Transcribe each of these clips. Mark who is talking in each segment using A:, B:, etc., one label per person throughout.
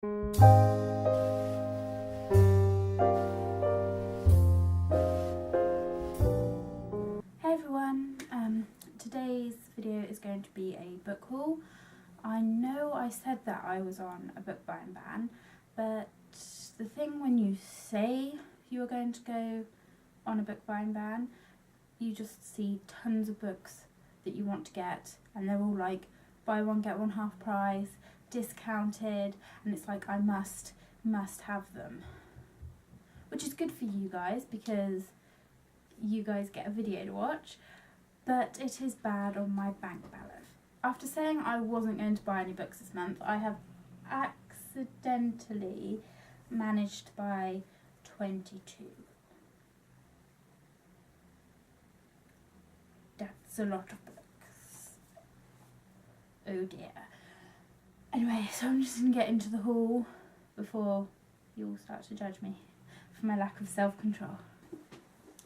A: Hey everyone, today's video is going to be a book haul. I know I said that I was on a book buying ban, but the thing when you say you are going to go on a book buying ban, you just see tons of books that you want to get and they're all like buy one get one half price, discounted, and it's like I must have them. Which is good for you guys because you guys get a video to watch, but it is bad on my bank balance. After saying I wasn't going to buy any books this month, I have accidentally managed to buy 22. That's a lot of books. Oh dear. Anyway, so I'm just going to get into the haul before you all start to judge me for my lack of self-control.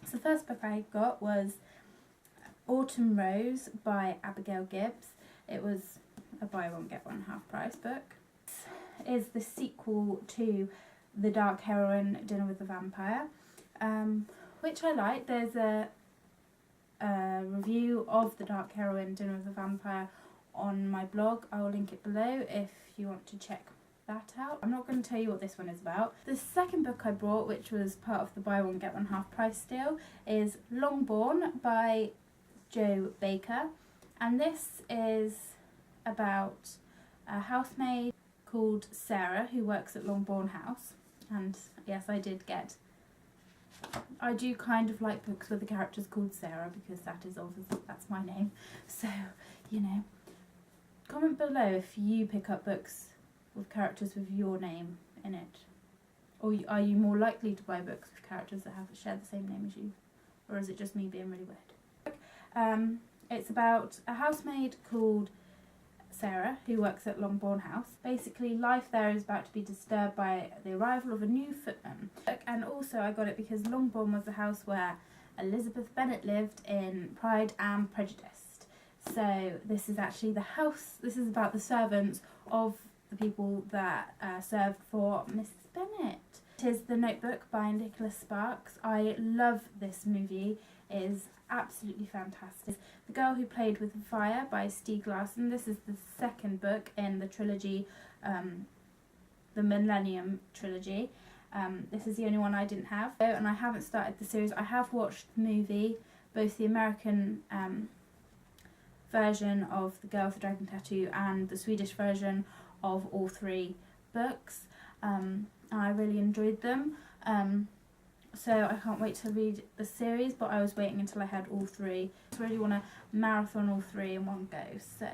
A: So the first book I got was Autumn Rose by Abigail Gibbs. It was a buy one get one half price book. It is the sequel to The Dark Heroine Dinner with the Vampire, which I like. There's a review of The Dark Heroine Dinner with the Vampire on my blog. I will link it below if you want to check that out. I'm not going to tell you what this one is about. The second book I bought, which was part of the buy one get one half price deal, is Longbourn by Jo Baker, and this is about a housemaid called Sarah who works at Longbourn House. And yes, I do kind of like books where the character's called Sarah because that's my name. So, you know, comment below if you pick up books with characters with your name in it, or are you more likely to buy books with characters that share the same name as you, or is it just me being really weird? It's about a housemaid called Sarah who works at Longbourn House. Basically, life there is about to be disturbed by the arrival of a new footman. And also I got it because Longbourn was the house where Elizabeth Bennet lived in Pride and Prejudice. So this is actually the house, this is about the servants of the people that served for Mrs. Bennet. It is The Notebook by Nicholas Sparks. I love this movie. It is absolutely fantastic. The Girl Who Played with Fire by Stieg Larsson. This is the second book in the trilogy, the Millennium trilogy. This is the only one I didn't have, and I haven't started the series. I have watched the movie, both the American version of The Girl with the Dragon Tattoo and the Swedish version of all three books, and I really enjoyed them. So I can't wait to read the series, but I was waiting until I had all three. I really want to marathon all three in one go, so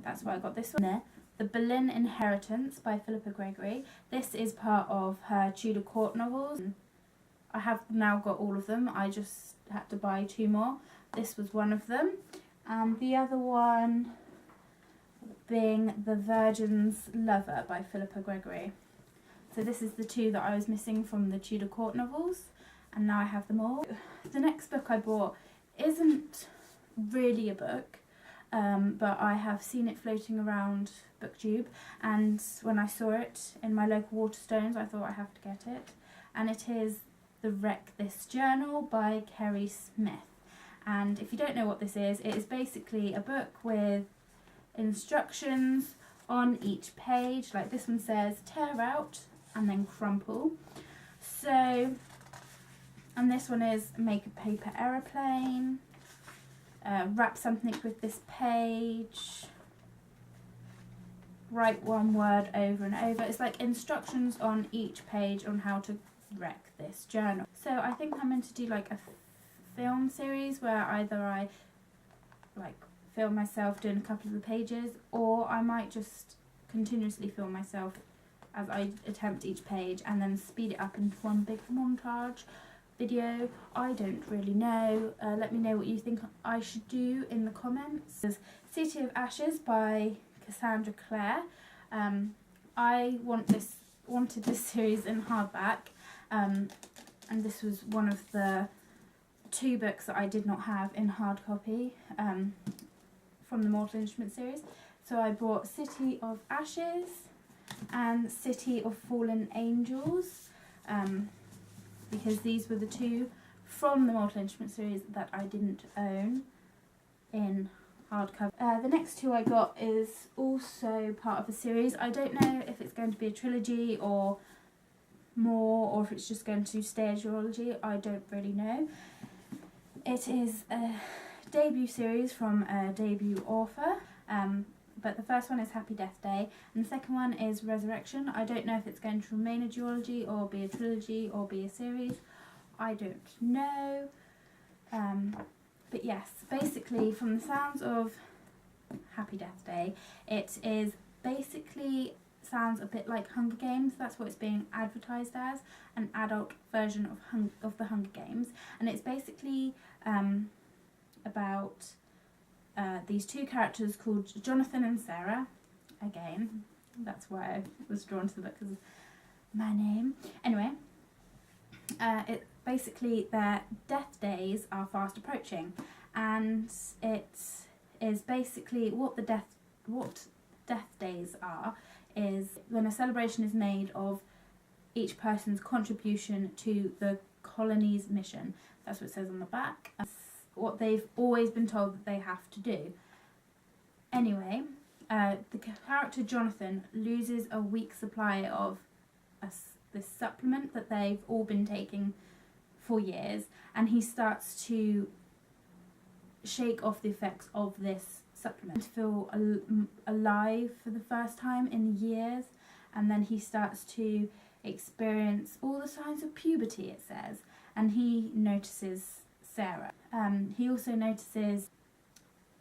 A: that's why I got this one. The Boleyn Inheritance by Philippa Gregory. This is part of her Tudor court novels. I have now got all of them. I just had to buy 2 more. This was one of them. And the other one being The Virgin's Lover by Philippa Gregory. So this is the 2 that I was missing from the Tudor court novels, and now I have them all. The next book I bought isn't really a book, but I have seen it floating around BookTube, and when I saw it in my local Waterstones I thought I have to get it, and it is The Wreck This Journal by Kerry Smith. And if you don't know what this is, it is basically a book with instructions on each page. Like this one says tear out and then crumple. So, and this one is make a paper aeroplane, wrap something with this page, write one word over and over. It's like instructions on each page on how to wreck this journal. So I think I'm going to do like a film series where either I like film myself doing a couple of the pages, or I might just continuously film myself as I attempt each page and then speed it up into one big montage video. I don't really know. Let me know what you think I should do in the comments. There's City of Ashes by Cassandra Clare. I wanted this series in hardback, and this was one of the 2 books that I did not have in hard copy from the Mortal Instruments series. So I bought City of Ashes, and City of Fallen Angels, because these were the two from the Mortal Instruments series that I didn't own in hardcover. The next two I got is also part of a series. I don't know if it's going to be a trilogy or more, or if it's just going to stay a duology. I don't really know. It is a debut series from a debut author, but the first one is Happy Death Day and the second one is Resurrection. I don't know if it's going to remain a duology or be a trilogy or be a series. I don't know. But yes, basically from the sounds of Happy Death Day, it is basically sounds a bit like Hunger Games. That's what it's being advertised as, an adult version of the Hunger Games, and it's basically about these two characters called Jonathan and Sarah. Again, that's why I was drawn to the book, because of my name. Anyway, it basically their death days are fast approaching, and it is basically what death days are is when a celebration is made of each person's contribution to the colony's mission. That's what it says on the back. That's what they've always been told that they have to do. Anyway, the character Jonathan loses a week's supply of this supplement that they've all been taking for years, and he starts to shake off the effects of this supplement, to feel alive for the first time in years, and then he starts to experience all the signs of puberty, it says, and he notices Sarah. He also notices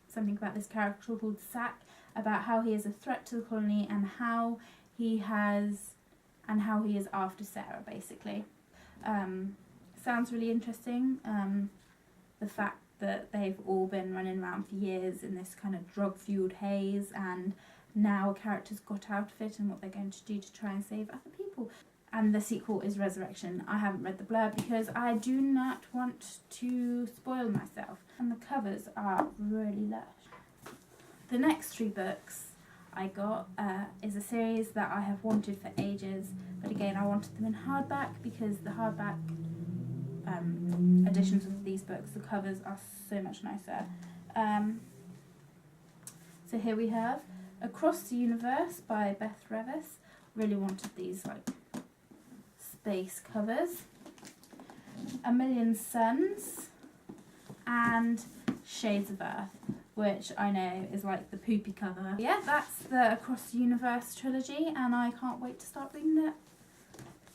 A: something about this character called Sack, about how he is a threat to the colony and how he is after Sarah, basically. Sounds really interesting. The fact that they've all been running around for years in this kind of drug-fueled haze, and now a character's got out of it and what they're going to do to try and save other people. And the sequel is Resurrection. I haven't read the blurb because I do not want to spoil myself. And the covers are really lush. The next three books I got is a series that I have wanted for ages, but again I wanted them in hardback because the hardback editions of these books, the covers are so much nicer. So here we have Across the Universe by Beth Revis. Really wanted these like space covers. A Million Suns and Shades of Earth, which I know is like the poopy cover. Yeah, that's the Across the Universe trilogy, and I can't wait to start reading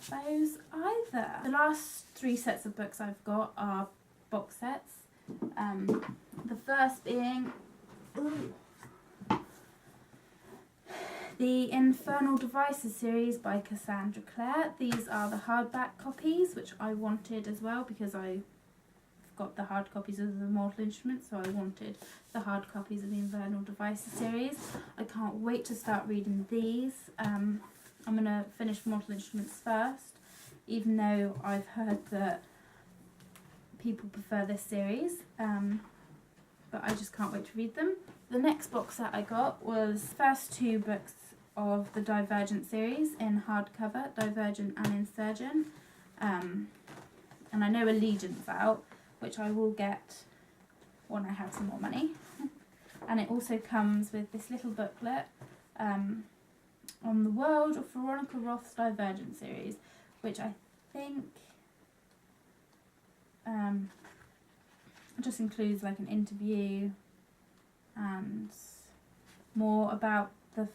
A: those either. The last three sets of books I've got are box sets. The first being the Infernal Devices series by Cassandra Clare. These are the hardback copies, which I wanted as well because I've got the hard copies of the Mortal Instruments, so I wanted the hard copies of the Infernal Devices series. I can't wait to start reading these. I'm going to finish Mortal Instruments first, even though I've heard that people prefer this series, but I just can't wait to read them. The next box set I got was the first two books of the Divergent series in hardcover, Divergent and Insurgent, and I know Allegiance out, which I will get when I have some more money. And it also comes with this little booklet on the world of Veronica Roth's Divergent series, which I think just includes like an interview and more about the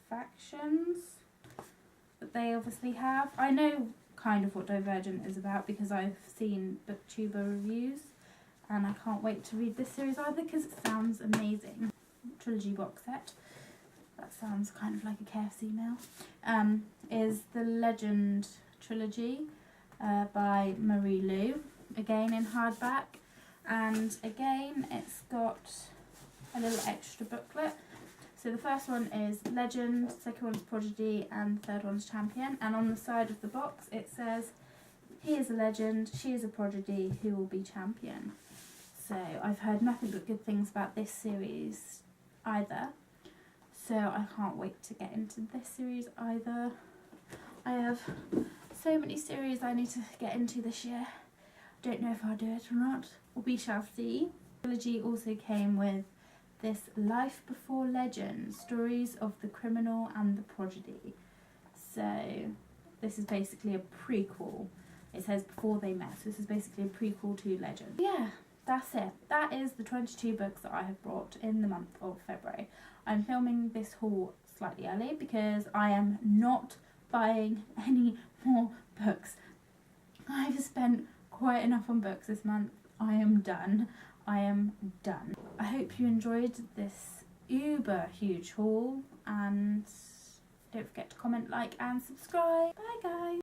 A: factions that they obviously have. I know kind of what Divergent is about because I've seen booktuber reviews, and I can't wait to read this series either because it sounds amazing. Trilogy box set. That sounds kind of like a KFC meal. Is the Legend trilogy by Marie Lu, again in hardback, and again it's got a little extra booklet. So the first one is Legend, second one's Prodigy, and the third one's Champion. And on the side of the box it says, he is a legend, she is a prodigy, who will be champion. So I've heard nothing but good things about this series either. so I can't wait to get into this series either. I have so many series I need to get into this year. Don't know if I'll do it or not, we shall see. The trilogy also came with this Life Before Legend, Stories of the Criminal and the Prodigy. So this is basically a prequel. It says before they met, so this is basically a prequel to Legend. Yeah, that's it. That is the 22 books that I have brought in the month of February. I'm filming this haul slightly early because I am not buying any more books. I've spent quite enough on books this month. I am done. I am done. I hope you enjoyed this uber huge haul, and don't forget to comment, like and subscribe. Bye guys.